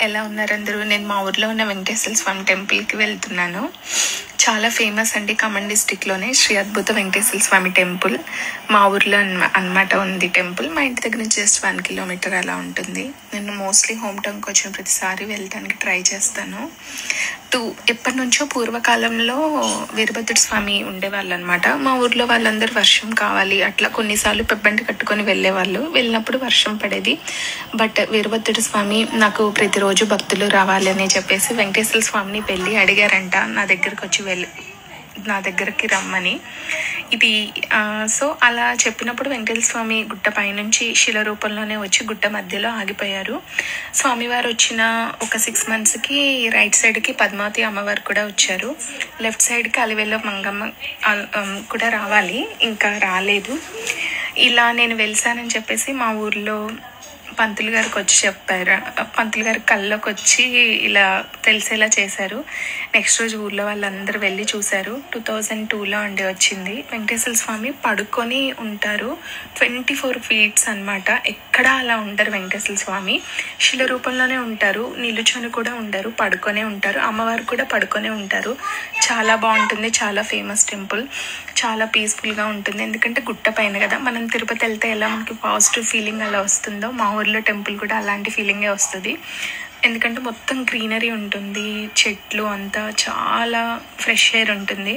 ఎలా ఉన్నారు అందరూ? నేను మా ఊర్లో ఉన్న వెంకటేశ్వర స్వామి టెంపుల్కి వెళ్తున్నాను. చాలా ఫేమస్ అండి, ఖమ్మం డిస్టిక్లోనే శ్రీ అద్భుత వెంకటేశ్వర స్వామి టెంపుల్. మా ఊర్లో అన్నమాట ఉంది టెంపుల్. మా ఇంటి దగ్గర నుంచి జస్ట్ 1 కిలోమీటర్ అలా ఉంటుంది. నేను మోస్ట్లీ హోమ్ టౌన్కి వచ్చిన ప్రతిసారి వెళ్ళడానికి ట్రై చేస్తాను. ఎప్పటి నుంచో పూర్వకాలంలో వీరభద్రుడు స్వామి ఉండేవాళ్ళు అనమాట. మా ఊర్లో వాళ్ళందరూ వర్షం కావాలి అట్లా కొన్నిసార్లు పెబ్బంటి కట్టుకొని వెళ్ళేవాళ్ళు. వెళ్ళినప్పుడు వర్షం పడేది. బట్ వీరభద్రుడు స్వామి నాకు ప్రతిరోజు భక్తులు రావాలి అని చెప్పేసి వెంకటేశ్వర స్వామిని వెళ్ళి అడిగారంట నా దగ్గరికి రమ్మని. ఇది సో అలా చెప్పినప్పుడు వెంకటేశ్వర స్వామి గుట్ట పైనుంచి శిల రూపంలోనే వచ్చి గుట్ట మధ్యలో ఆగిపోయారు. స్వామివారు వచ్చిన ఒక 6 monthsకి రైట్ సైడ్కి పద్మావతి అమ్మవారు కూడా వచ్చారు. లెఫ్ట్ సైడ్కి అలివేలో మంగమ్మ కూడా రావాలి, ఇంకా రాలేదు. ఇలా నేను వెళ్తానని చెప్పేసి మా ఊర్లో పంతులు గారికి వచ్చి చెప్పారు. పంతులు గారి కళ్ళలోకి వచ్చి ఇలా తెలిసేలా చేశారు. నెక్స్ట్ రోజు ఊర్లో వాళ్ళందరూ వెళ్ళి చూశారు. 2002లో వచ్చింది. వెంకటేశ్వర స్వామి పడుకొని ఉంటారు. 24 feet అనమాట. ఎక్కడా అలా ఉండరు వెంకటేశ్వర స్వామి. శిల రూపంలోనే ఉంటారు. నిలుచొని కూడా ఉండరు, పడుకొనే ఉంటారు. అమ్మవారు కూడా పడుకొనే ఉంటారు. చాలా బాగుంటుంది. చాలా ఫేమస్ టెంపుల్. చాలా పీస్ఫుల్గా ఉంటుంది. ఎందుకంటే గుట్ట పైన కదా, మనం తిరుపతి వెళ్తే ఎలా మనకి పాజిటివ్ ఫీలింగ్ అలా వస్తుందో మా ఊర్లో టెంపుల్ కూడా అలాంటి ఫీలింగే వస్తుంది. ఎందుకంటే మొత్తం గ్రీనరీ ఉంటుంది, చెట్లు అంతా చాలా ఫ్రెష్ ఎయిర్ ఉంటుంది.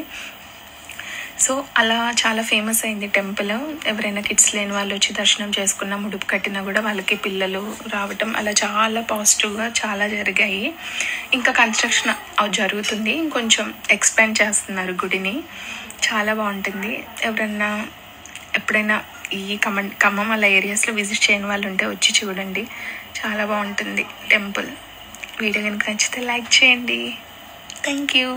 సో అలా చాలా ఫేమస్ అయింది టెంపుల్. ఎవరైనా కిడ్స్ లేని వాళ్ళు వచ్చి దర్శనం చేసుకున్న, ముడుపు కట్టినా కూడా వాళ్ళకి పిల్లలు రావటం అలా చాలా పాజిటివ్గా చాలా జరిగాయి. ఇంకా కన్స్ట్రక్షన్ జరుగుతుంది, ఇంకొంచెం ఎక్స్పాండ్ చేస్తున్నారు గుడిని. చాలా బాగుంటుంది. ఎవరన్నా ఎప్పుడైనా ఈ ఖమ్మం అలా ఏరియాస్లో విజిట్ చేయని వాళ్ళు ఉంటే వచ్చి చూడండి. చాలా బాగుంటుంది టెంపుల్. వీడియో కనుక నచ్చితే లైక్ చేయండి. Thank you.